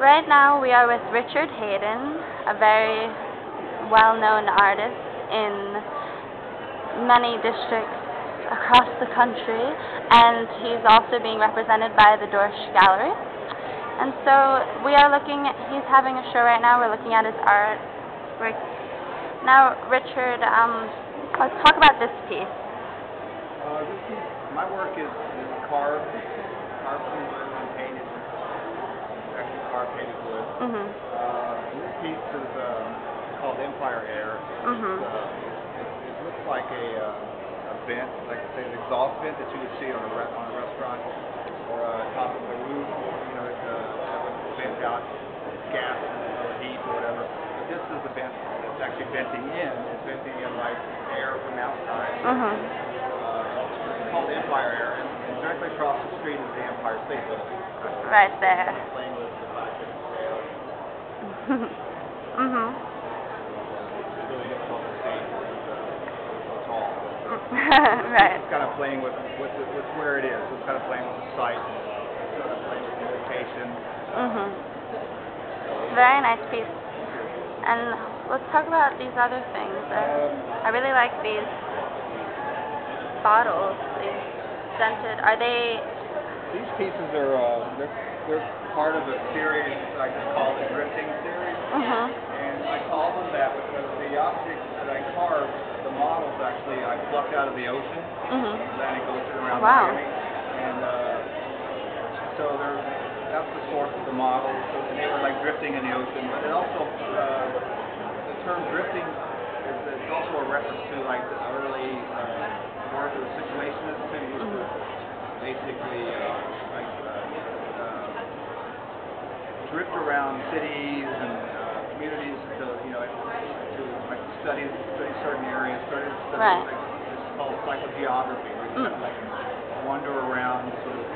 Right now we are with Richard Haden, a very well-known artist in many districts across the country, and he's also being represented by the Dorschgallery. And so we are looking at, he's having a show right now, we're looking at his art. Now, Richard, let's talk about this piece. This piece, my work is carved from wood and painted, actually carved painted wood. This piece is called Empire Air. It looks like a vent, like say an exhaust vent that you would see on a restaurant or top of the roof. You know, that would vent out gas or heat or whatever. But this is a vent that's actually venting in. It's venting in like air from outside. It's called Empire Air, and directly across the street is the Empire State Building. Right there. Playing with the fact that it's there. It's really difficult to see so tall. Right. It's kind of playing with where it is. It's kind of playing with the site. It's kind of playing with the location. Very nice piece. And let's talk about these other things. I really like these bottles, these scented. Are they? These pieces are they're part of a series I call the drifting series. And I call them that because the objects that I carved, the models actually I plucked out of the ocean, Atlantic Ocean around Miami, and so that's the source of the models. So they were like drifting in the ocean, but it also the term drifting is also a reference to like the early work of the situationists who used to basically drift around cities and communities to like study certain areas, study like it's called psychogeography, where you kind of like wander around sort of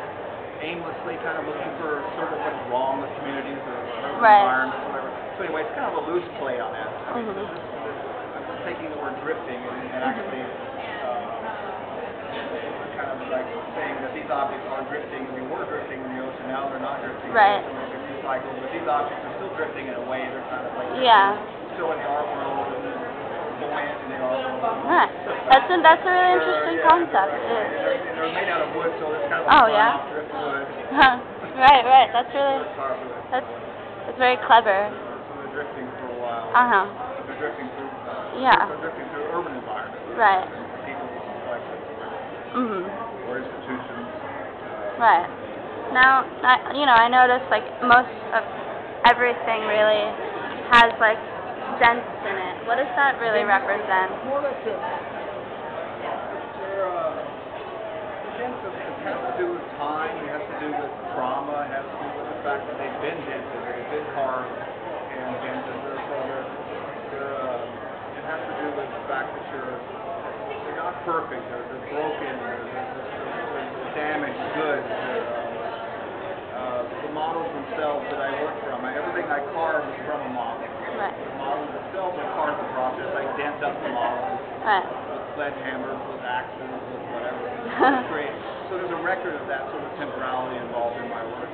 aimlessly, kind of looking for sort of what's wrong with communities or environments, whatever. So anyway, it's kind of a loose play on that. I'm taking the word drifting and actually kind of like saying that these objects are drifting. They were drifting in the ocean, now they're not drifting. Right. Recycled, but these objects are still drifting in a way. They're kind of like still in the art world and buoyant in the art world. Right. That's a really interesting concept. They're made out of wood, so it's kind of like driftwood. Right. That's really that's very clever. So they're drifting for a while. They're drifting through. They're drifting through urban environments. Right. People like this. Or institutions. Right. Now, I noticed like most of everything really has like dents in it. What does that really represent? More or less, it has to do with time. It has to do with trauma. It has to do with the fact that they've been dented, they've been carved and dented. It has to do with the fact that they're not perfect. They're broken. They're damaged goods. The models themselves that I work from, everything I carve is from a model. Right. The models themselves are part of the process. I dent up the models with sledgehammers, with axes, with whatever. So there's a record of that sort of temporality involved in my work.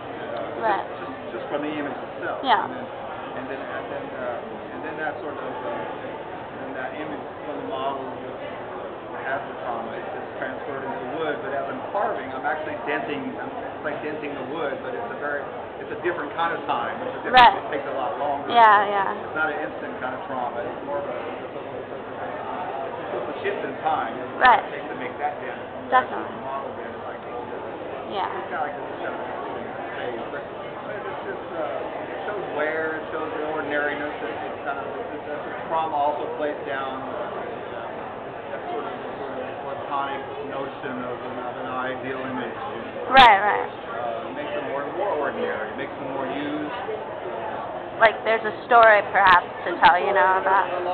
Just from the image itself. Yeah. And then that sort of that image from the model has the trauma. It's just transferred into wood, but as I'm carving, I'm actually denting. It's like denting the wood, but it's a different kind of time. It takes a lot longer. It's not an instant kind of trauma. It's more of a shift in time. It takes to make that dent. Definitely. The model dent like it's kind of like this phase. But it's just it shows wear. It shows the ordinariness. It's kind of the trauma also plays down that sort of platonic notion of an ideal image. Right. Makes them more ordinary. Makes them more used. Like there's a story perhaps to tell, about. A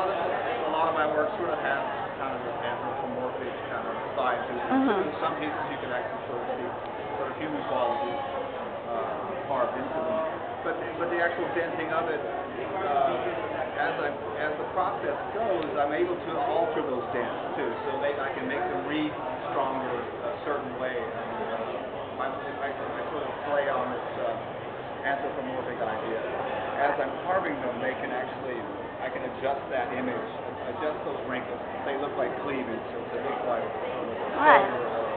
lot of my work sort of has kind of an anthropomorphic kind of side to it. In some pieces you can actually sort of see sort of human qualities carved into them. But the actual denting of it, as the process goes, I'm able to alter those dents too, so I can make them read stronger a certain way. I sort of play on this anthropomorphic idea. As I'm carving them, they can actually, I can adjust that image, adjust those wrinkles. They look like cleavage, so they look like Right. shoulder or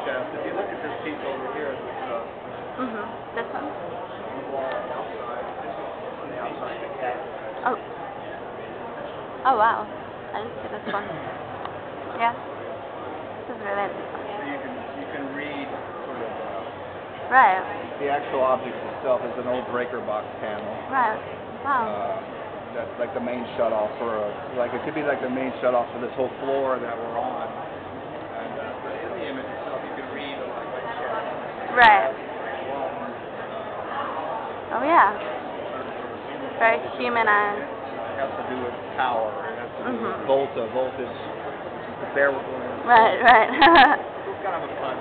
chest. If you look at this piece over here, This one? outside, this is on the outside, the cat. Oh. Oh, wow. I didn't see this one. Yeah. This is really So you can read sort of right. the actual object itself is an old breaker box panel. Right. Wow. That's like the main shutoff for it could be like the main shutoff for this whole floor that we're on. And but in the image itself, you can read like chest. Right. Oh yeah. Very humanized. It has to do with power. It has to do with voltage, which is the bear we're going to. Right. It's kind of a fun.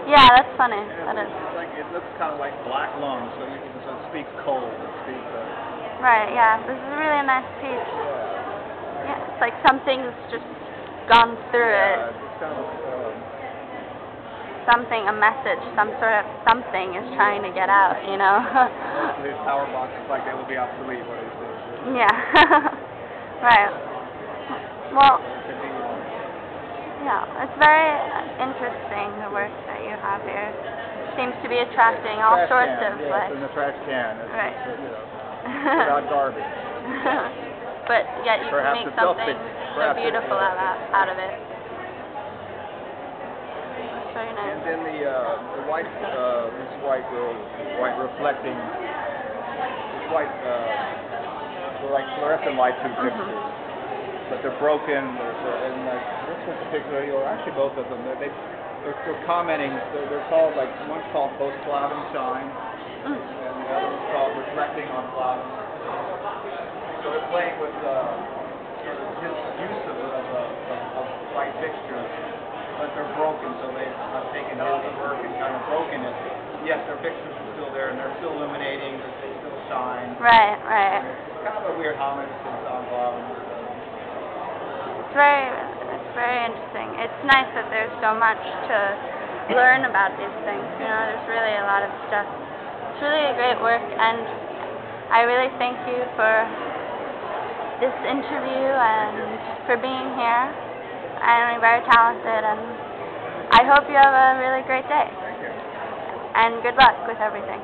Yeah, that's funny. That is. It looks kind of like black lung, so it speaks cold. It speaks. Right. Yeah. This is a really nice piece. Yeah. It's like something's just gone through it. It's kind of something, a message, some sort of something is trying to get out, you know. Most of these power boxes like they will be obsolete when they say. Yeah. Right. Well, yeah, it's very interesting, the work that you have here. Seems to be attracting all sorts of like. It's in the trash can. It's, right. Without garbage. But yet you can make something so beautiful out of it. Very nice. And then the white, this white reflecting, this white, like fluorescent light tube fixtures, but they're broken. And this particular, or actually both of them, they're commenting. They're called one's called post cloud and shine, and the other one's called reflecting on cloud. So they're playing with his use of white fixtures. But they're broken, so they've taken his work and kind of broken it. Yes, their pictures are still there, and they're still illuminating, they still shine. Right. It's kind of a weird homage to Susan Collis. It's very interesting. It's nice that there's so much to learn about these things. You know, there's really a lot of stuff. It's really a great work, and I really thank you for this interview and for being here. And you're very talented, and I hope you have a really great day. Thank you. And good luck with everything.